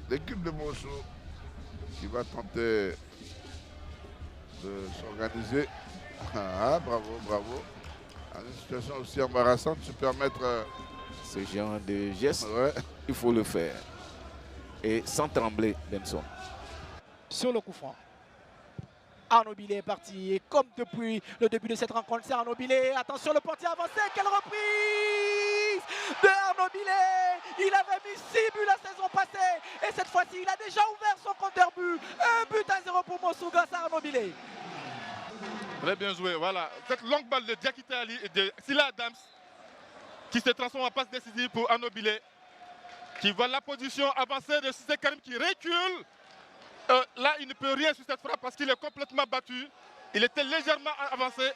L'équipe de Mosso qui va tenter de s'organiser. Ah, bravo, bravo. Dans une situation aussi embarrassante, se permettre ce genre de geste, ouais. Il faut le faire. Et sans trembler, Benson. Sur le coup franc. Arnaud Billet est parti. Et comme depuis le début de cette rencontre, c'est Arnaud Billet. Attention, le portier avancé. Quelle reprise de Arnaud Billet. Il avait mis 6 buts la saison passée. Et cette fois-ci, il a déjà ouvert son compteur but. 1-0 pour Mossou grâce à Arnaud Billet. Très bien joué. Voilà. Cette longue balle de Diakité Ali et de Sila Adams qui se transforme en passe décisive pour Arnaud Billet. Qui voit la position avancée de Cissé Karim qui recule. Là, il ne peut rien sur cette frappe parce qu'il est complètement battu. Il était légèrement avancé.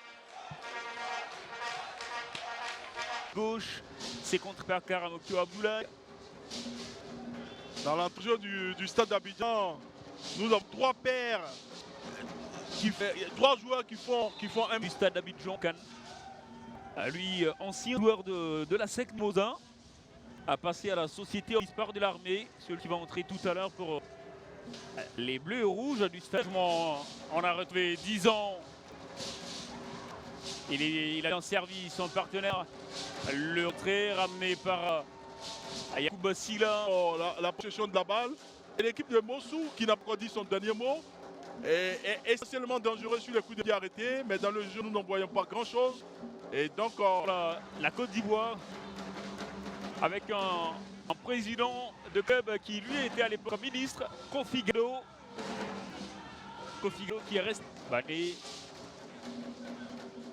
Gauche, c'est contre par Karamokio Abdoulaye. Dans l'entrejeu du stade d'Abidjan, nous avons 3 paires, trois joueurs qui font un Du stade d'Abidjan. Lui, ancien joueur de la SEC Mosin, a passé à la société en dispart de l'armée, celui qui va entrer tout à l'heure pour les Bleus et Rouges du stade. On a retrouvé 10 ans. Il a en service son partenaire. Le retrait ramené par Yacoub Silla. La possession de la balle. Et l'équipe de Mossou, qui n'a pas dit son dernier mot, est essentiellement dangereux sur les coups de pied arrêtés. Mais dans le jeu, nous n'en voyons pas grand-chose. Et donc, la Côte d'Ivoire, avec un président de club qui lui était à l'époque ministre, Kofi Gado. Kofi Gado qui reste Bané.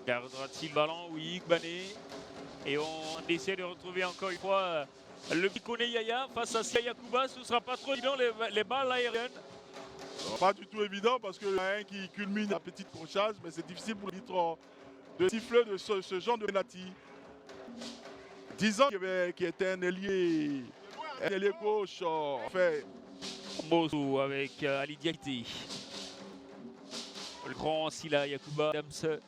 Gardera-t-il le ballon? Oui, Bané. Et on essaie de retrouver encore une fois le Bikone Yaya face à Sia Yakuba. Ce ne sera pas trop évident les balles aériennes. Pas du tout évident parce qu'il y a un qui culmine la petite crochage, mais c'est difficile pour l'arbitre de siffler de ce genre de penalty. 10 ans qui était un ailier gauche. Mozo avec Ali Diakité. Le grand Sila Yakuba Adams.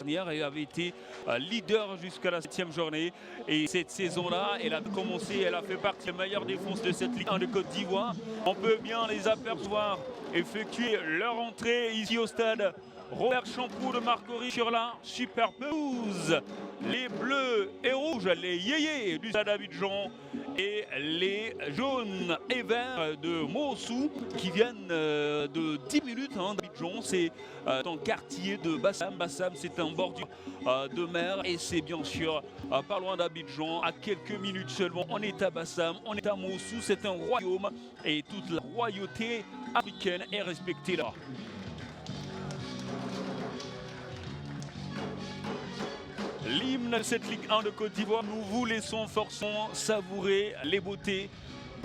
Hier, elle avait été leader jusqu'à la 7e journée. Et cette saison-là, elle a commencé, elle a fait partie des meilleures défenses de cette Ligue 1 de Côte d'Ivoire. On peut bien les apercevoir effectuer leur entrée ici au stade Robert Champoux de Marcory sur la super pelouse. Les bleus et rouges, les yéyés du stade Abidjan et les jaunes et verts de Mossou qui viennent de 10 minutes d'Abidjan. C'est un quartier de Bassam. Bassam, c'est un bordure de mer et c'est bien sûr pas loin d'Abidjan, à quelques minutes seulement. On est à Bassam, on est à Mossou, c'est un royaume et toute la royauté africaine est respectée là. L'hymne de cette Ligue 1 de Côte d'Ivoire, nous vous laissons forcément savourer les beautés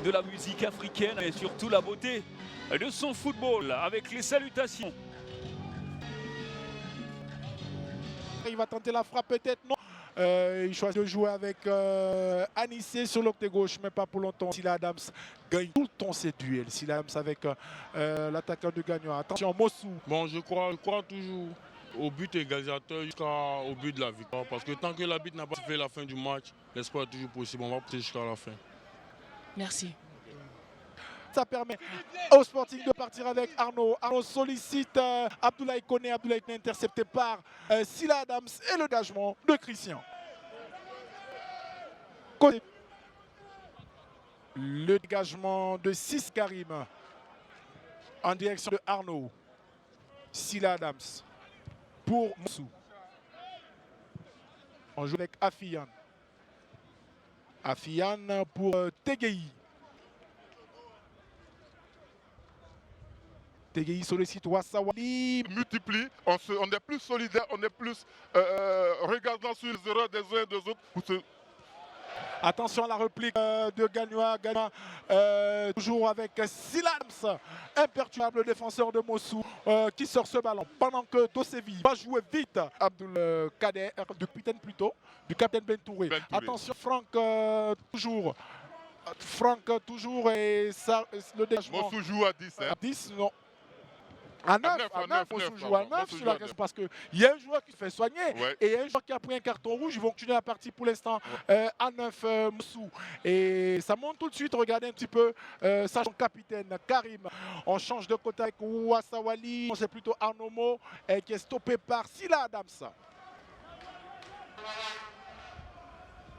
de la musique africaine et surtout la beauté de son football avec les salutations. Il va tenter la frappe peut-être, non. Il choisit de jouer avec Anissé sur le côté gauche, mais pas pour longtemps. Sila Adams gagne tout le temps ses duels. Sila Adams avec l'attaquant de gagnant. Attention, Mossou. Bon, je crois toujours au but égalisateur jusqu'au but de la victoire. Parce que tant que l'arbitre n'a pas fait la fin du match, l'espoir est toujours possible. On va pousser jusqu'à la fin. Merci. Ça permet au Sporting de partir avec Arnaud. Arnaud sollicite Abdoulaye Koné. Abdoulaye Koné intercepté par Sila Adams et le dégagement de Christian. Le dégagement de Sis Karim en direction de Arnaud. Sila Adams pour Mossou. On joue avec Afian. Afian pour Tegei. Tegei sollicite Wassawali. Multiplie, on est plus solidaire, on est plus regardant sur les erreurs des uns et des autres. Pour se... Attention à la réplique de Gagnoa. Toujours avec Silams, imperturbable défenseur de Mossou, qui sort ce ballon. Pendant que Dosevi va jouer vite. Abdul Kader, du capitaine plutôt, du capitaine Bentouré. Attention, Franck toujours. Et ça, le dégagement. Mossou joue à 10. À 10, non. À 9, Mossou joue à 9 sur la question parce qu'il y a un joueur qui se fait soigner et il y a un joueur qui a pris un carton rouge. Ils vont continuer la partie pour l'instant à 9 Mossou. Et ça monte tout de suite. Regardez un petit peu ça, son capitaine Karim. On change de côté avec Wassawali. C'est plutôt Arnomo qui est stoppé par Sila Adams.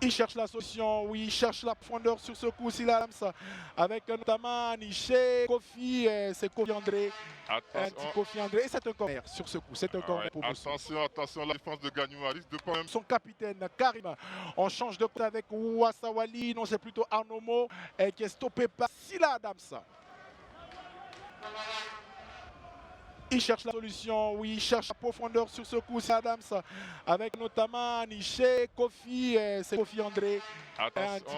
Il cherche la solution, oui, il cherche la profondeur sur ce coup, Sila Adams, avec notamment Niché, Kofi, c'est Kofi André. Kofi André, et c'est un corner sur ce coup, c'est un corner pour vous. Attention, la défense de Gagnoa risque de quand même. Son capitaine Karim, on change de côté avec Wassawali, non c'est plutôt Arnomo, qui est stoppé par Sila Adams. Il cherche la solution, oui, il cherche la profondeur sur ce coup, c'est Adams, avec notamment Niché, Kofi, c'est Kofi André,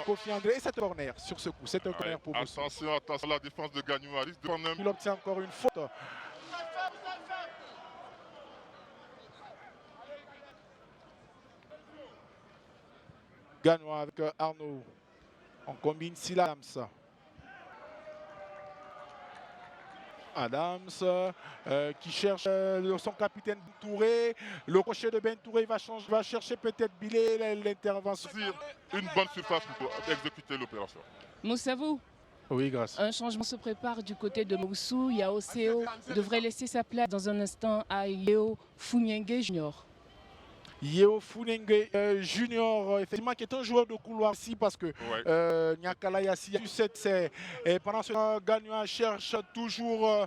Kofi André, et c'est un corner sur ce coup, c'est un corner pour vous. Attention, la défense de Gagnoa risque de quand même. Il obtient encore une faute. Gagnoa avec Arnaud, on combine Sila Adams. Adams qui cherche son capitaine Touré. Le crochet de Ben Touré va chercher peut-être Bilé l'intervention. Une bonne surface pour exécuter l'opération. Moussavou. Oui, grâce. Un changement se prépare du côté de Moussou. Yaoseo devrait laisser sa place dans un instant à Yeo Funyengue Junior. Yeo Funenge Junior, effectivement, qui est un joueur de couloir ici parce que Nyakala Yassi, pendant ce temps, Gagnoa cherche toujours,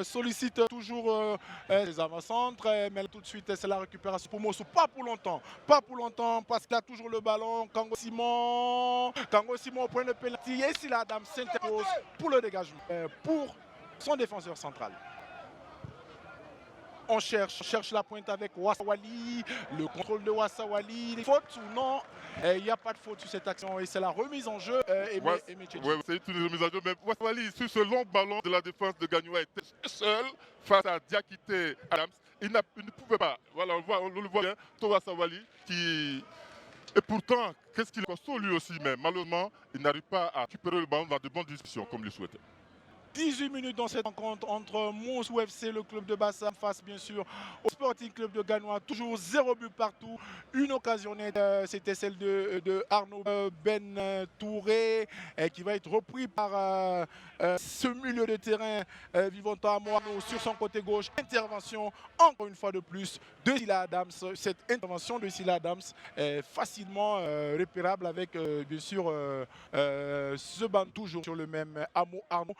sollicite toujours les avant-centres, mais tout de suite c'est la récupération pour Mossou. Pas pour longtemps parce qu'il a toujours le ballon. Kango Simon au point de pénalty et Sila Adams s'interpose pour le dégagement, pour son défenseur central. On cherche la pointe avec Wassawali, le contrôle de Wassawali. Faute ou non, il n'y a pas de faute sur cette action et c'est la remise en jeu. C'est une remise en jeu, mais Wassawali, sur ce long ballon de la défense de Gagnoa, était seul face à Diakité Adams. Il ne pouvait pas. Voilà, on le voit bien, Wassawali qui... Et pourtant, qu'est-ce qu'il est costaud lui aussi, mais malheureusement, il n'arrive pas à récupérer le ballon dans de bonnes discussions comme il souhaitait. 18 minutes dans cette rencontre entre Mossou FC, le club de Bassam, face bien sûr au Sporting Club de Gagnoa. Toujours 0 but partout. Une occasion nette, c'était celle de Arnaud Ben Touré, qui va être repris par ce milieu de terrain, Vivanto Amoano sur son côté gauche. Intervention, encore une fois de plus, de Sila Adams. Cette intervention de Sila Adams est facilement repérable avec bien sûr ce banc toujours sur le même Arnaud.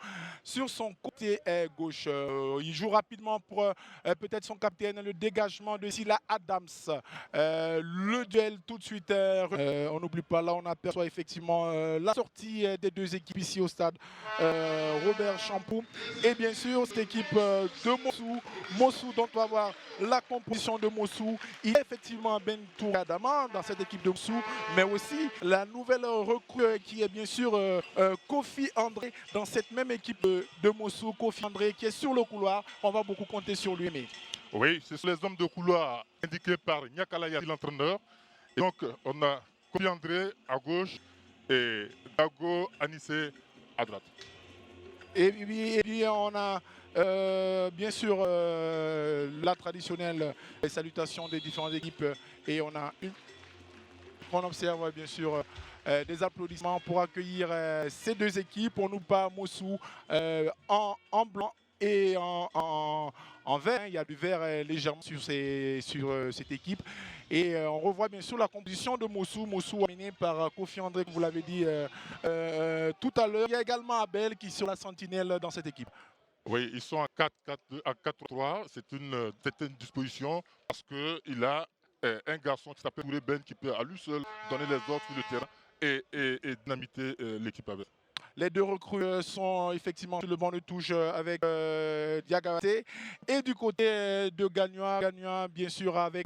Sur son côté gauche, il joue rapidement pour peut-être son capitaine, le dégagement de Sila Adams. Le duel tout de suite, on n'oublie pas, là on aperçoit effectivement la sortie des deux équipes ici au stade Robert Champoux. Et bien sûr cette équipe de Mossou dont on va voir la composition de Mossou. Il y a effectivement Ben Touré Adama dans cette équipe de Mossou, mais aussi la nouvelle recrue qui est bien sûr Kofi André dans cette même équipe de Mossou. Kofi André qui est sur le couloir, on va beaucoup compter sur lui. Mais... Oui, ce sont les hommes de couloir indiqués par Nyakala Yassi, l'entraîneur. Et donc on a Kofi André à gauche et Dago Anissé à droite. Et puis on a bien sûr la traditionnelle salutation des différentes équipes et on observe bien sûr des applaudissements pour accueillir ces deux équipes. On nous pas Mossou en blanc et en vert. Il y a du vert légèrement sur cette équipe. Et on revoit bien sûr la composition de Mossou. Mossou amené par Kofi André, comme vous l'avez dit tout à l'heure. Il y a également Abel qui est sur la sentinelle dans cette équipe. Oui, ils sont à 4-4-3. C'est une disposition parce qu'il a un garçon qui s'appelle Touré Ben qui peut à lui seul donner les ordres sur le terrain et dynamiter l'équipe avec. Les deux recrues sont effectivement sur le banc de touche avec Diagaté. Et du côté de Gagnois, bien sûr avec